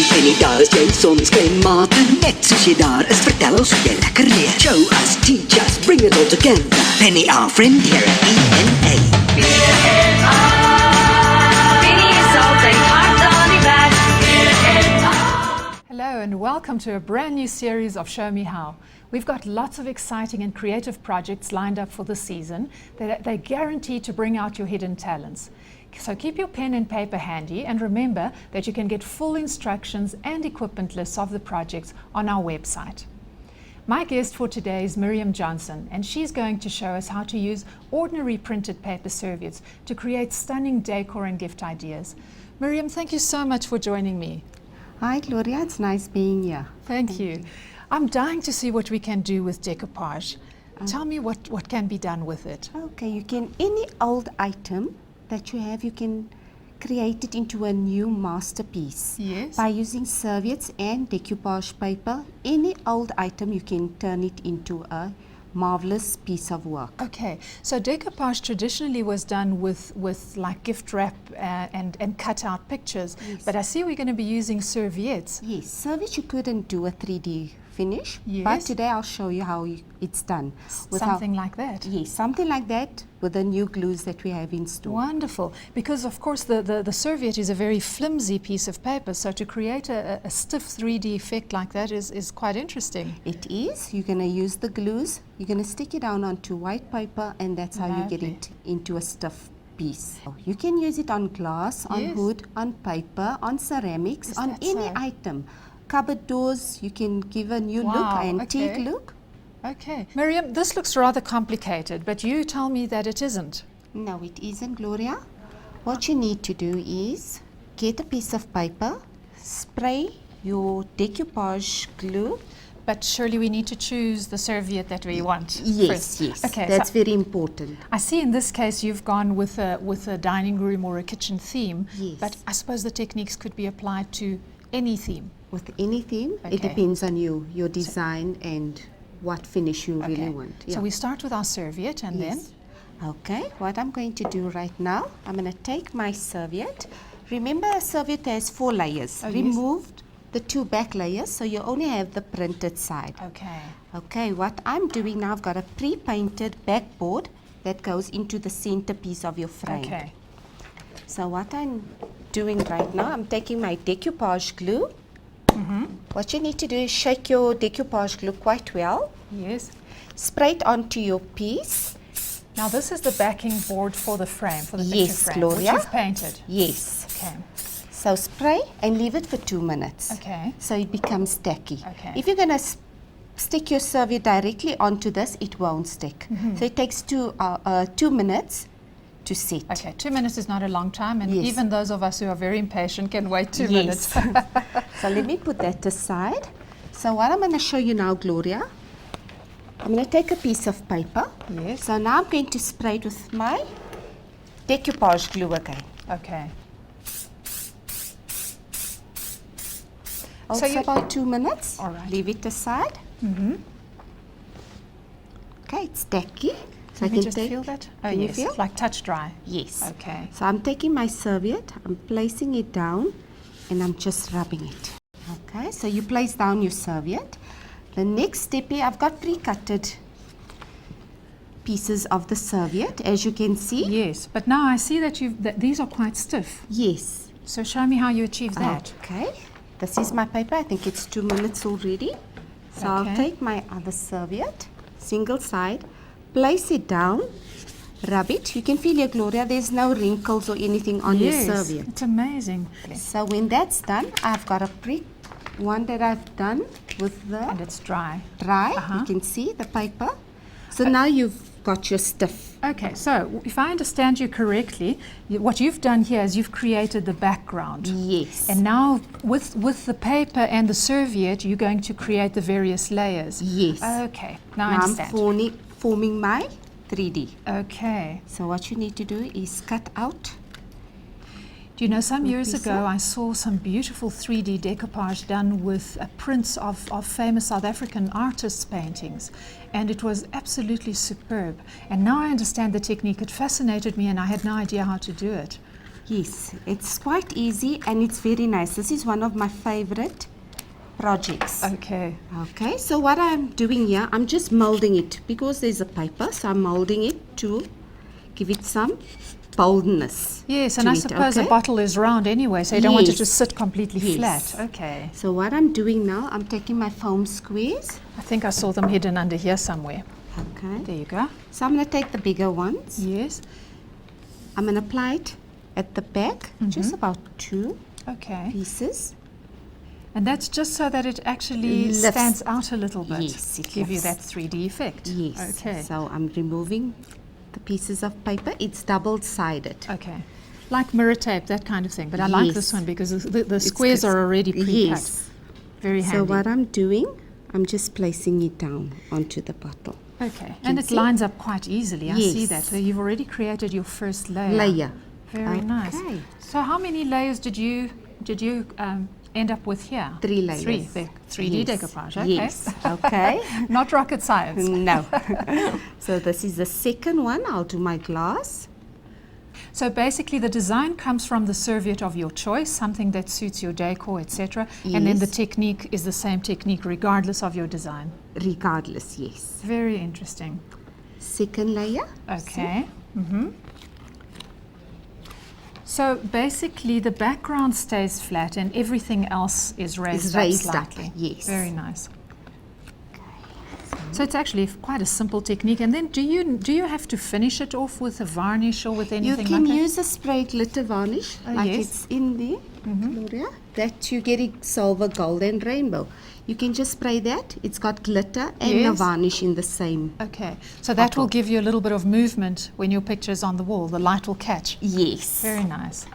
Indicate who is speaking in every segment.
Speaker 1: Penny, daar is jy sonskyn maat. Net soos jy daar is, vertel ons hoe jy lekker leer. Show us, teach us, bring it all together. Penny, our friend here at PNA.
Speaker 2: PNA. Penny is altyd hard aan die werk. PNA.
Speaker 3: Hello and welcome to a brand new series of Show Me How. We've got lots of exciting and creative projects lined up for the season that they guarantee to bring out your hidden talents. So keep your pen and paper handy and remember that you can get full instructions and equipment lists of the projects on our website. My guest for today is Miriam Johnson, and she's going to show us how to use ordinary printed paper serviettes to create stunning decor and gift ideas. Miriam, thank you so much for joining me.
Speaker 4: Hi Gloria, it's nice being here.
Speaker 3: Thank you. I'm dying to see what we can do with decoupage. Tell me what can be done with it.
Speaker 4: Okay, you can, any old item that you have, you can create it into a new masterpiece.
Speaker 3: Yes.
Speaker 4: By using serviettes and decoupage paper, any old item you can turn it into a marvelous piece of work.
Speaker 3: Okay, so decoupage traditionally was done with like gift wrap and cut out pictures,
Speaker 4: Yes.
Speaker 3: but I see we're going to be using serviettes.
Speaker 4: Yes, serviette you couldn't do a 3D finish,
Speaker 3: Yes.
Speaker 4: but today I'll show you how it's done.
Speaker 3: Something like that.
Speaker 4: Yes, something like that with the new glues that we have in store.
Speaker 3: Wonderful, because of course the serviette is a very flimsy piece of paper, so to create a stiff 3D effect like that is quite interesting.
Speaker 4: It is. You're going to use the glues, you're going to stick it down onto white paper, and that's how you get
Speaker 3: Lovely.
Speaker 4: it into a stiff piece. You can use it on glass, on
Speaker 3: Yes.
Speaker 4: wood, on paper, on ceramics,
Speaker 3: Is
Speaker 4: on
Speaker 3: that
Speaker 4: any
Speaker 3: so?
Speaker 4: item. Cupboard doors, you can give a new look,
Speaker 3: Wow,
Speaker 4: antique
Speaker 3: okay.
Speaker 4: look.
Speaker 3: Okay, Miriam, this looks rather complicated, but you tell me that it isn't.
Speaker 4: No, it isn't, Gloria. What you need to do is get a piece of paper, spray your decoupage glue.
Speaker 3: But surely we need to choose the serviette that we want
Speaker 4: Yes,
Speaker 3: first.
Speaker 4: yes,
Speaker 3: Okay,
Speaker 4: that's
Speaker 3: so
Speaker 4: very important.
Speaker 3: I see in this case you've gone with a dining room or a kitchen theme,
Speaker 4: Yes.
Speaker 3: but I suppose the techniques could be applied to any theme.
Speaker 4: With any theme,
Speaker 3: Okay.
Speaker 4: it depends on you, your design and what finish you really
Speaker 3: Okay.
Speaker 4: want.
Speaker 3: So we start with our serviette and
Speaker 4: Yes. Okay, what I'm going to do right now, I'm going to take my serviette. Remember, a serviette has 4 layers.
Speaker 3: Oh, yes.
Speaker 4: Removed the 2 back layers, so you only have the printed side.
Speaker 3: then, okay.
Speaker 4: Okay, what I'm doing now, I've got a pre-painted backboard that goes into the centerpiece of your frame.
Speaker 3: Okay.
Speaker 4: So what I'm doing right now, I'm taking my decoupage glue. What you need to do is shake your decoupage glue quite well.
Speaker 3: Yes.
Speaker 4: Spray it onto your piece.
Speaker 3: Now this is the backing board for the frame, for the picture
Speaker 4: Yes,
Speaker 3: frame,
Speaker 4: Gloria.
Speaker 3: which you've painted.
Speaker 4: Yes.
Speaker 3: Okay.
Speaker 4: So spray and leave it for 2 minutes.
Speaker 3: Okay.
Speaker 4: So it becomes tacky.
Speaker 3: Okay.
Speaker 4: If you're going to stick your serviette directly onto this, it won't stick. So it takes 2 minutes to set.
Speaker 3: Okay, 2 minutes is not a long time, and
Speaker 4: Yes.
Speaker 3: even those of us who are very impatient can wait 2
Speaker 4: Yes.
Speaker 3: minutes.
Speaker 4: So let me put that aside. So what I'm going to show you now, Gloria, I'm going to take a piece of paper.
Speaker 3: Yes.
Speaker 4: So now I'm going to spray it with my decoupage glue again.
Speaker 3: Okay.
Speaker 4: Also
Speaker 3: you-
Speaker 4: about 2 minutes.
Speaker 3: All right.
Speaker 4: Leave it aside. Okay, it's tacky. So
Speaker 3: Let
Speaker 4: I
Speaker 3: me
Speaker 4: can
Speaker 3: just
Speaker 4: take,
Speaker 3: feel that. Oh
Speaker 4: Can you
Speaker 3: yes,
Speaker 4: feel?
Speaker 3: like touch dry.
Speaker 4: Yes.
Speaker 3: Okay.
Speaker 4: So I'm taking my serviette, I'm placing it down, and I'm just rubbing it. Okay, so you place down your serviette. The next step here, I've got pre-cutted pieces of the serviette, as you can see.
Speaker 3: Yes, but now I see that these are quite stiff.
Speaker 4: Yes.
Speaker 3: So show me how you achieve that.
Speaker 4: Okay, this is my paper. I think it's 2 minutes already. So I'll
Speaker 3: Okay.
Speaker 4: take my other serviette, single side, place it down, rub it. You can feel here, Gloria, there's no wrinkles or anything on your
Speaker 3: Yes,
Speaker 4: serviette.
Speaker 3: it's amazing.
Speaker 4: So when that's done, I've got a one that I've done with
Speaker 3: And
Speaker 4: the
Speaker 3: it's dry.
Speaker 4: dry.
Speaker 3: Uh-huh.
Speaker 4: You can see the paper. So now you've got your stiff.
Speaker 3: Okay, so if I understand you correctly, what you've done here is you've created the background.
Speaker 4: Yes.
Speaker 3: And now with the paper and the serviette, you're going to create the various layers.
Speaker 4: Yes.
Speaker 3: Okay, now I
Speaker 4: Now I'm
Speaker 3: understand.
Speaker 4: forming my 3D.
Speaker 3: Okay.
Speaker 4: So what you need to do is cut out.
Speaker 3: Do you know, some years
Speaker 4: piece
Speaker 3: ago
Speaker 4: up.
Speaker 3: I saw some beautiful 3D decoupage done with prints of famous South African artists' paintings, and it was absolutely superb. And now I understand the technique. It fascinated me and I had no idea how to do it.
Speaker 4: Yes, it's quite easy and it's very nice. This is one of my favorite projects.
Speaker 3: Okay.
Speaker 4: Okay, so what I'm doing here, I'm just molding it because there's a paper, so I'm molding it to give it some boldness.
Speaker 3: Yes,
Speaker 4: to
Speaker 3: and I
Speaker 4: it,
Speaker 3: suppose
Speaker 4: okay?
Speaker 3: a bottle is round anyway, so you don't want it to
Speaker 4: Yes.
Speaker 3: sit completely
Speaker 4: Yes.
Speaker 3: flat. Okay.
Speaker 4: So what I'm doing now, I'm taking my foam squares.
Speaker 3: I think I saw them hidden under here somewhere.
Speaker 4: Okay.
Speaker 3: There you go.
Speaker 4: So I'm going to take the bigger ones.
Speaker 3: Yes.
Speaker 4: I'm going to apply it at the back, just about 2
Speaker 3: Okay.
Speaker 4: pieces.
Speaker 3: And that's just so that it actually
Speaker 4: Lifts.
Speaker 3: stands out a little bit.
Speaker 4: Yes, it
Speaker 3: Give you
Speaker 4: lifts.
Speaker 3: that 3D effect.
Speaker 4: Yes.
Speaker 3: Okay.
Speaker 4: So I'm removing the pieces of paper. It's double-sided.
Speaker 3: Okay. Like mirror tape, that kind of thing. But I like this
Speaker 4: Yes.
Speaker 3: one because the squares are already pre-cut.
Speaker 4: Yes.
Speaker 3: Very handy.
Speaker 4: So what I'm doing, I'm just placing it down onto the bottle.
Speaker 3: Okay. And
Speaker 4: you
Speaker 3: it
Speaker 4: see?
Speaker 3: lines up quite easily. I see
Speaker 4: Yes.
Speaker 3: that. So you've already created your first layer.
Speaker 4: Layer.
Speaker 3: Very nice.
Speaker 4: Okay.
Speaker 3: So how many layers did you end up with here?
Speaker 4: 3 layers.
Speaker 3: 3D
Speaker 4: Yes.
Speaker 3: decoupage. Okay.
Speaker 4: Yes. Okay.
Speaker 3: Not rocket science.
Speaker 4: No. So this is the second one. I'll do my glass.
Speaker 3: So basically the design comes from the serviette of your choice, something that suits your decor, etc. And then the
Speaker 4: Yes.
Speaker 3: technique is the same technique regardless of your design.
Speaker 4: Regardless, yes.
Speaker 3: Very interesting.
Speaker 4: Second layer.
Speaker 3: Okay. So basically the background stays flat and everything else is raised
Speaker 4: Is
Speaker 3: up
Speaker 4: raised up,
Speaker 3: slightly.
Speaker 4: yes.
Speaker 3: Very nice. So it's actually quite a simple technique. And then do you have to finish it off with a varnish or with
Speaker 4: You
Speaker 3: anything
Speaker 4: can
Speaker 3: like that?
Speaker 4: use a sprayed glitter varnish,
Speaker 3: Oh,
Speaker 4: like
Speaker 3: yes.
Speaker 4: it's in there, Gloria. That you get it silver, gold, and rainbow. You can just spray that. It's got glitter and a
Speaker 3: Yes.
Speaker 4: varnish in the same.
Speaker 3: Okay, so that will
Speaker 4: Bottle.
Speaker 3: give you a little bit of movement when your picture is on the wall. The light will catch.
Speaker 4: Yes.
Speaker 3: Very nice.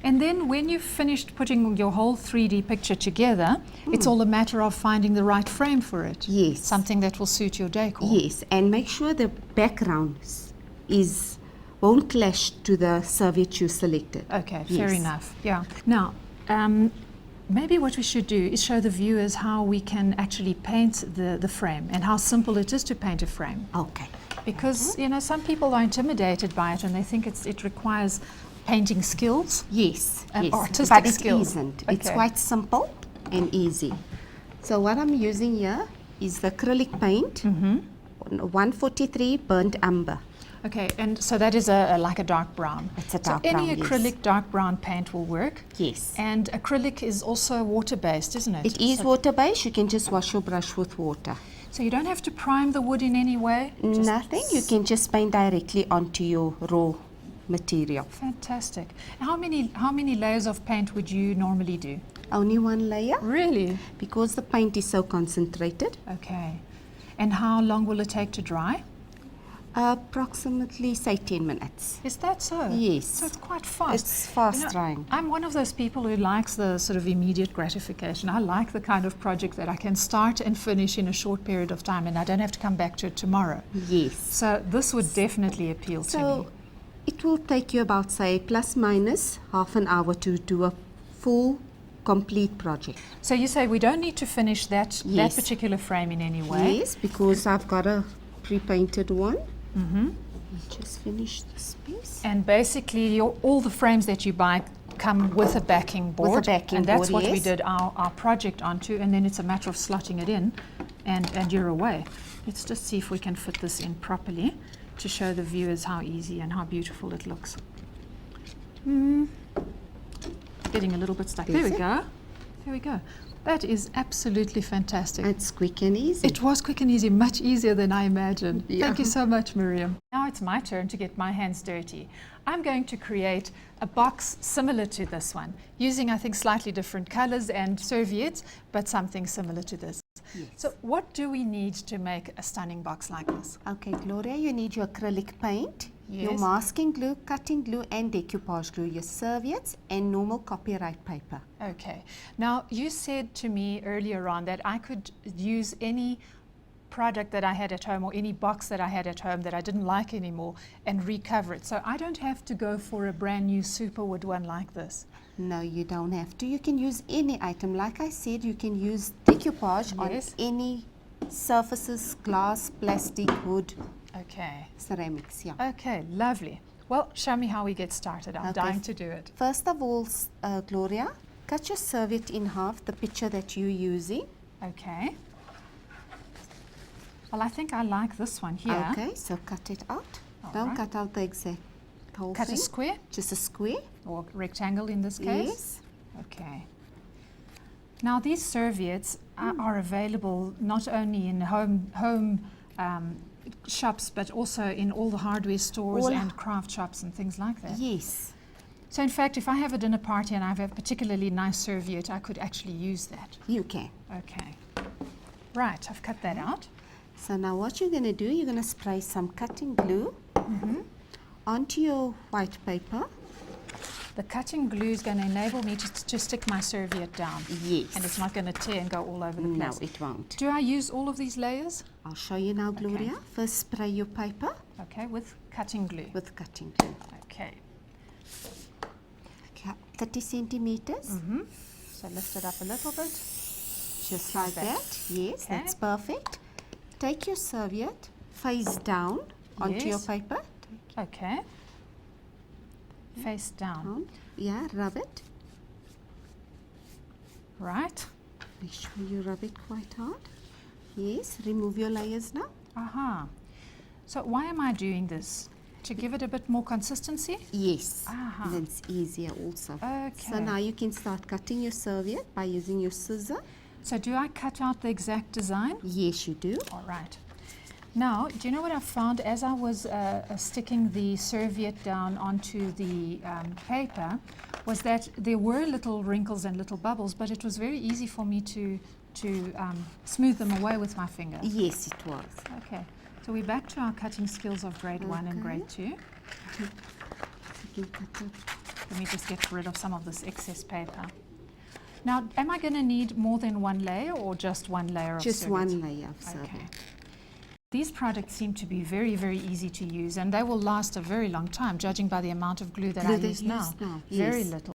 Speaker 3: And then when you've finished putting your whole 3D picture together, it's all a matter of finding the right frame for it.
Speaker 4: Yes.
Speaker 3: Something that will suit your decor.
Speaker 4: Yes, and make sure the background won't clash to the serviette you selected.
Speaker 3: Okay, fair
Speaker 4: Yes.
Speaker 3: enough. Yeah. Now, maybe what we should do is show the viewers how we can actually paint the frame and how simple it is to paint a frame.
Speaker 4: Okay.
Speaker 3: Because, you know, some people are intimidated by it and they think it requires painting skills.
Speaker 4: Yes,
Speaker 3: And
Speaker 4: yes.
Speaker 3: artistic
Speaker 4: but it
Speaker 3: skills.
Speaker 4: isn't. It's
Speaker 3: Okay.
Speaker 4: quite simple and easy. So what I'm using here is the acrylic paint, 143 burnt umber.
Speaker 3: Okay, and so that is like a dark brown.
Speaker 4: It's a
Speaker 3: So
Speaker 4: dark
Speaker 3: any
Speaker 4: brown, yes.
Speaker 3: acrylic dark brown paint will work.
Speaker 4: Yes.
Speaker 3: And acrylic is also water-based, isn't it?
Speaker 4: It is
Speaker 3: So,
Speaker 4: water-based. You can just wash your brush with water.
Speaker 3: so you don't have to prime the wood in any way? Just
Speaker 4: Nothing. You can just paint directly onto your raw material.
Speaker 3: Fantastic. How many layers of paint would you normally do?
Speaker 4: Only one layer
Speaker 3: Really?
Speaker 4: because the paint is so concentrated.
Speaker 3: Okay. And how long will it take to dry?
Speaker 4: Approximately, say, 10 minutes.
Speaker 3: Is that so?
Speaker 4: Yes.
Speaker 3: So it's quite fast.
Speaker 4: It's fast
Speaker 3: You know,
Speaker 4: drying.
Speaker 3: I'm one of those people who likes the sort of immediate gratification. I like the kind of project that I can start and finish in a short period of time and I don't have to come back to it tomorrow.
Speaker 4: Yes.
Speaker 3: So this would definitely appeal to me.
Speaker 4: So it will take you about, say, plus minus half an hour to do a full, complete project.
Speaker 3: So you say we don't need to finish that
Speaker 4: Yes.
Speaker 3: particular frame in any way?
Speaker 4: Yes, because I've got a pre-painted one. Just finish this piece.
Speaker 3: And basically all the frames that you buy come with a backing board.
Speaker 4: backing
Speaker 3: and that's
Speaker 4: board,
Speaker 3: what we
Speaker 4: yes.
Speaker 3: did our project onto, and then it's a matter of slotting it in and you're away. Let's just see if we can fit this in properly to show the viewers how easy and how beautiful it looks. Getting a little bit stuck. There we
Speaker 4: Is it?
Speaker 3: go. There we go. That is absolutely fantastic.
Speaker 4: It's quick and easy.
Speaker 3: It was quick and easy, much easier than I imagined.
Speaker 4: Yeah.
Speaker 3: Thank you so much, Miriam. Now it's my turn to get my hands dirty. I'm going to create a box similar to this one, using, I think, slightly different colors and serviettes, but something similar to this.
Speaker 4: Yes.
Speaker 3: So what do we need to make a stunning box like this?
Speaker 4: Okay, Gloria, you need your acrylic paint, your
Speaker 3: Yes.
Speaker 4: masking glue, cutting glue, and decoupage glue, your serviettes, and normal copyright paper.
Speaker 3: Okay. Now, you said to me earlier on that I could use any product that I had at home or any box that I had at home that I didn't like anymore and recover it. So I don't have to go for a brand new superwood one like this.
Speaker 4: No, you don't have to. You can use any item. Like I said, you can use decoupage
Speaker 3: Yes.
Speaker 4: on any surfaces, glass, plastic, wood,
Speaker 3: Okay.
Speaker 4: ceramics, yeah.
Speaker 3: Okay, lovely. Well, show me how we get started. I'm
Speaker 4: Okay.
Speaker 3: dying to do it.
Speaker 4: First of all, Gloria, cut your serviette in half, the picture that you're using.
Speaker 3: Okay. Well, I think I like this one here.
Speaker 4: Okay, so cut it out.
Speaker 3: All
Speaker 4: Don't
Speaker 3: right.
Speaker 4: cut out the exact whole
Speaker 3: Cut
Speaker 4: thing.
Speaker 3: a square
Speaker 4: Just a square.
Speaker 3: or rectangle in this case.
Speaker 4: Yes.
Speaker 3: Okay. Now these serviettes are available not only in home shops, but also in all the hardware stores
Speaker 4: All-
Speaker 3: and craft shops and things like that.
Speaker 4: Yes.
Speaker 3: So in fact, if I have a dinner party and I have a particularly nice serviette, I could actually use that.
Speaker 4: You can.
Speaker 3: Okay. Right, I've cut that out.
Speaker 4: So now what you're going to do, you're going to spray some cutting glue onto your white paper.
Speaker 3: The cutting glue is going to enable me to stick my serviette down.
Speaker 4: Yes.
Speaker 3: And it's not going to tear and go all over the
Speaker 4: No,
Speaker 3: place.
Speaker 4: it won't.
Speaker 3: Do I use all of these layers?
Speaker 4: I'll show you now, Gloria. First, spray your paper
Speaker 3: Okay, with cutting glue.
Speaker 4: with cutting glue.
Speaker 3: Okay.
Speaker 4: Okay, 30 centimeters,
Speaker 3: So lift it up a little bit.
Speaker 4: just like that. Yes,
Speaker 3: Okay.
Speaker 4: that's perfect. Take your serviette face down onto your
Speaker 3: Yes.
Speaker 4: paper.
Speaker 3: Okay. Face down.
Speaker 4: Yeah, rub it.
Speaker 3: Right.
Speaker 4: Make sure you rub it quite hard. Yes, remove your layers now.
Speaker 3: Aha. So why am I doing this? To give it a bit more consistency?
Speaker 4: Yes,
Speaker 3: Aha.
Speaker 4: then it's easier also.
Speaker 3: Okay.
Speaker 4: So now you can start cutting your serviette by using your scissor.
Speaker 3: So do I cut out the exact design?
Speaker 4: Yes, you do.
Speaker 3: All right. Now, do you know what I found as I was sticking the serviette down onto the paper was that there were little wrinkles and little bubbles, but it was very easy for me to smooth them away with my finger.
Speaker 4: Yes, it was.
Speaker 3: Okay, so we're back to our cutting skills of grade 1 and grade 2.
Speaker 4: You can cut it.
Speaker 3: Let me just get rid of some of this excess paper. Now, am I going to need more than one layer or just one layer of
Speaker 4: Just
Speaker 3: serviette?
Speaker 4: one layer of serviette.
Speaker 3: Okay. These products seem to be very, very easy to use, and they will last a very long time, judging by the amount of glue that
Speaker 4: Glue
Speaker 3: I
Speaker 4: they
Speaker 3: use
Speaker 4: use
Speaker 3: now.
Speaker 4: now,
Speaker 3: Very
Speaker 4: yes.
Speaker 3: little.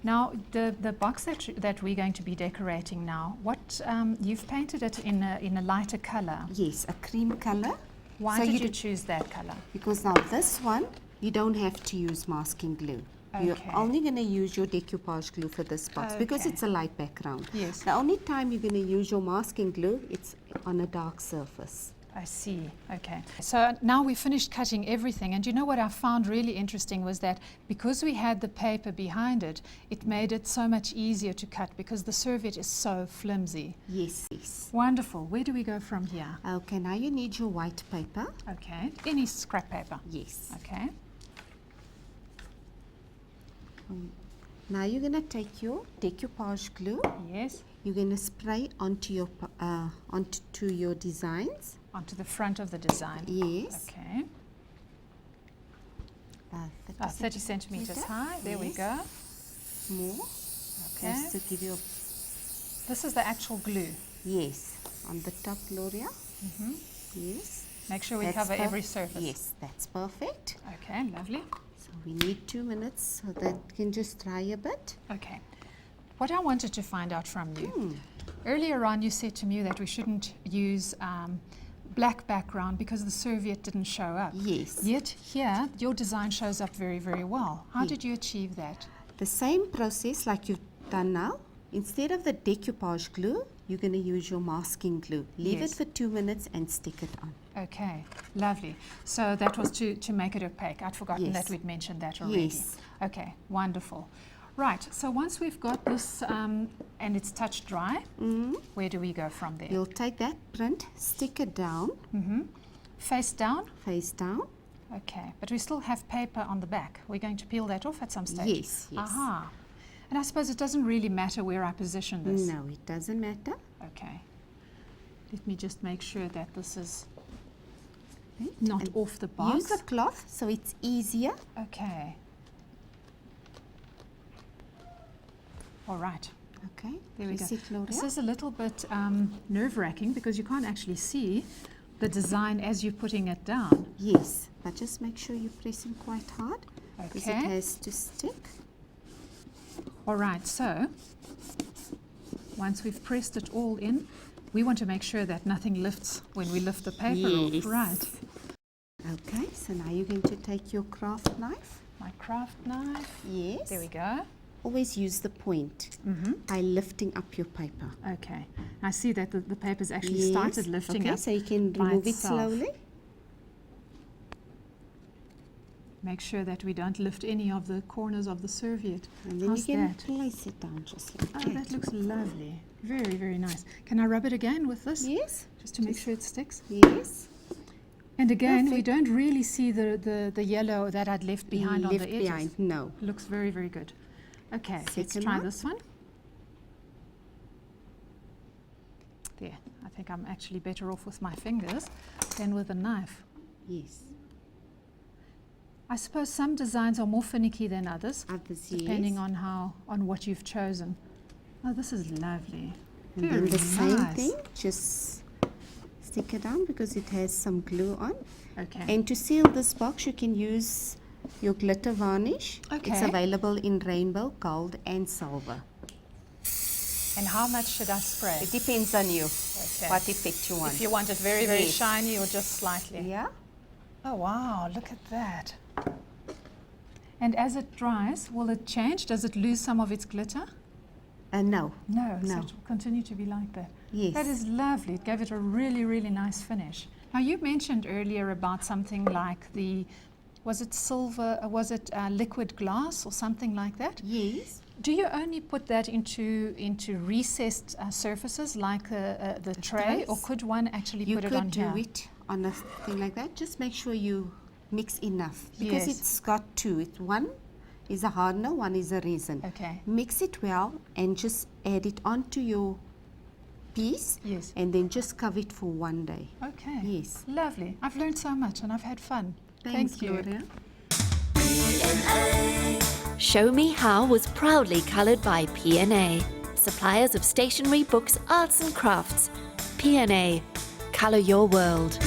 Speaker 3: Now, the box that we're going to be decorating now, what you've painted it in a lighter color.
Speaker 4: Yes, a cream color.
Speaker 3: Why
Speaker 4: So
Speaker 3: did
Speaker 4: you
Speaker 3: you choose that color?
Speaker 4: Because now this one, you don't have to use masking glue. You're
Speaker 3: Okay.
Speaker 4: only going to use your decoupage glue for this box because
Speaker 3: Okay.
Speaker 4: it's a light background.
Speaker 3: Yes.
Speaker 4: The only time you're going to use your masking glue, it's on a dark surface.
Speaker 3: I see. Okay. So now we finished cutting everything, and you know what I found really interesting was that because we had the paper behind it, it made it so much easier to cut because the serviette is so flimsy.
Speaker 4: Yes, yes.
Speaker 3: Wonderful. Where do we go from here?
Speaker 4: Okay, now you need your white paper.
Speaker 3: Okay. Any scrap paper.
Speaker 4: Yes.
Speaker 3: Okay.
Speaker 4: Now you're going to take your decoupage glue.
Speaker 3: Yes.
Speaker 4: You're going to spray onto your designs.
Speaker 3: Onto the front of the design.
Speaker 4: Yes.
Speaker 3: Okay. 30 centimeters high. There we
Speaker 4: Yes.
Speaker 3: go.
Speaker 4: More.
Speaker 3: Okay.
Speaker 4: Just to give you
Speaker 3: This is the actual glue.
Speaker 4: yes, on the top, Gloria. Yes.
Speaker 3: Make sure we
Speaker 4: That's
Speaker 3: cover every
Speaker 4: perf-
Speaker 3: surface.
Speaker 4: Yes, that's perfect.
Speaker 3: Okay, lovely.
Speaker 4: So we need 2 minutes so that it can just dry a bit.
Speaker 3: Okay. What I wanted to find out from you,
Speaker 4: Hmm.
Speaker 3: earlier on you said to me that we shouldn't use black background because the serviette didn't show up.
Speaker 4: Yes.
Speaker 3: Yet here, your design shows up very, very well. How did you achieve that?
Speaker 4: The same process like you've done now. Instead of the decoupage glue, you're going to use your masking glue. Leave
Speaker 3: Yes.
Speaker 4: it for 2 minutes and stick it on.
Speaker 3: Okay, lovely. So that was to make it opaque. I'd forgotten
Speaker 4: Yes.
Speaker 3: that we'd mentioned that already.
Speaker 4: Yes.
Speaker 3: Okay, wonderful. Right, so once we've got this and it's touch dry, where do we go from there?
Speaker 4: You'll take that print, stick it down,
Speaker 3: Face down?
Speaker 4: face down.
Speaker 3: Okay, but we still have paper on the back. We're going to peel that off at some stage?
Speaker 4: Yes, yes.
Speaker 3: Aha. And I suppose it doesn't really matter where I position this?
Speaker 4: No, it doesn't matter.
Speaker 3: Okay. Let me just make sure that this is not
Speaker 4: And
Speaker 3: off the box.
Speaker 4: Use a cloth so it's easier.
Speaker 3: Okay. All right.
Speaker 4: Okay,
Speaker 3: There we
Speaker 4: you
Speaker 3: go.
Speaker 4: see, Gloria?
Speaker 3: This is a little bit nerve-wracking because you can't actually see the design as you're putting it down.
Speaker 4: Yes, but just make sure you're pressing quite hard because it
Speaker 3: Okay.
Speaker 4: has to stick.
Speaker 3: All right, so once we've pressed it all in, we want to make sure that nothing lifts when we lift the paper
Speaker 4: Yes.
Speaker 3: off. Right.
Speaker 4: Okay, so now you're going to take your craft knife.
Speaker 3: My craft knife.
Speaker 4: Yes.
Speaker 3: There we go.
Speaker 4: Always use the point by lifting up your paper.
Speaker 3: Okay. I see that the paper's actually
Speaker 4: Yes.
Speaker 3: started lifting
Speaker 4: okay,
Speaker 3: up.
Speaker 4: so you can
Speaker 3: by
Speaker 4: remove it
Speaker 3: itself.
Speaker 4: slowly.
Speaker 3: Make sure that we don't lift any of the corners of the serviette.
Speaker 4: And then
Speaker 3: How's
Speaker 4: you can
Speaker 3: that?
Speaker 4: place it down just like
Speaker 3: Oh, that looks lovely. Very, very nice. Can I rub it again with this?
Speaker 4: Yes.
Speaker 3: Just to make sure it sticks.
Speaker 4: Yes.
Speaker 3: And again, we
Speaker 4: Perfect.
Speaker 3: don't really see the yellow that I'd left behind on
Speaker 4: Left
Speaker 3: the edges.
Speaker 4: behind. No.
Speaker 3: Looks very, very good. Okay, let's
Speaker 4: Second
Speaker 3: try
Speaker 4: one.
Speaker 3: this one. There, I think I'm actually better off with my fingers than with a knife.
Speaker 4: Yes.
Speaker 3: I suppose some designs are more finicky than others,
Speaker 4: Others,
Speaker 3: depending
Speaker 4: yes.
Speaker 3: on what you've chosen. Oh, this is lovely.
Speaker 4: And
Speaker 3: Very
Speaker 4: then the same
Speaker 3: nice.
Speaker 4: thing, just stick it down because it has some glue on.
Speaker 3: Okay.
Speaker 4: And to seal this box, you can use your glitter varnish. It's
Speaker 3: Okay.
Speaker 4: available in rainbow, gold, and silver.
Speaker 3: And how much should I spray?
Speaker 4: It depends on you,
Speaker 3: Okay.
Speaker 4: what effect you want.
Speaker 3: If you want it very, very
Speaker 4: Yes.
Speaker 3: shiny or just slightly.
Speaker 4: Yeah?
Speaker 3: Oh, wow, look at that. And as it dries, will it change? Does it lose some of its glitter?
Speaker 4: No.
Speaker 3: No, so
Speaker 4: No.
Speaker 3: it will continue to be like that.
Speaker 4: Yes.
Speaker 3: That is lovely. It gave it a really, really nice finish. Now, you mentioned earlier about something like was it silver, was it liquid glass or something like that?
Speaker 4: Yes.
Speaker 3: Do you only put that into recessed surfaces like the tray, or
Speaker 4: trays?
Speaker 3: could one actually
Speaker 4: You
Speaker 3: put it
Speaker 4: could
Speaker 3: on
Speaker 4: do
Speaker 3: here?
Speaker 4: it on a thing like that. Just make sure you mix enough because
Speaker 3: Yes.
Speaker 4: it's got two. One is a hardener, one is a resin.
Speaker 3: Okay.
Speaker 4: Mix it well and just add it onto your piece.
Speaker 3: Yes.
Speaker 4: And then just cover it for 1 day.
Speaker 3: Okay.
Speaker 4: Yes.
Speaker 3: Lovely. I've learned so much and I've had fun.
Speaker 4: Thanks,
Speaker 3: Thank you.
Speaker 4: Gloria.
Speaker 2: Show Me How was proudly coloured by PNA, suppliers of stationery, books, arts and crafts. PNA, colour your world.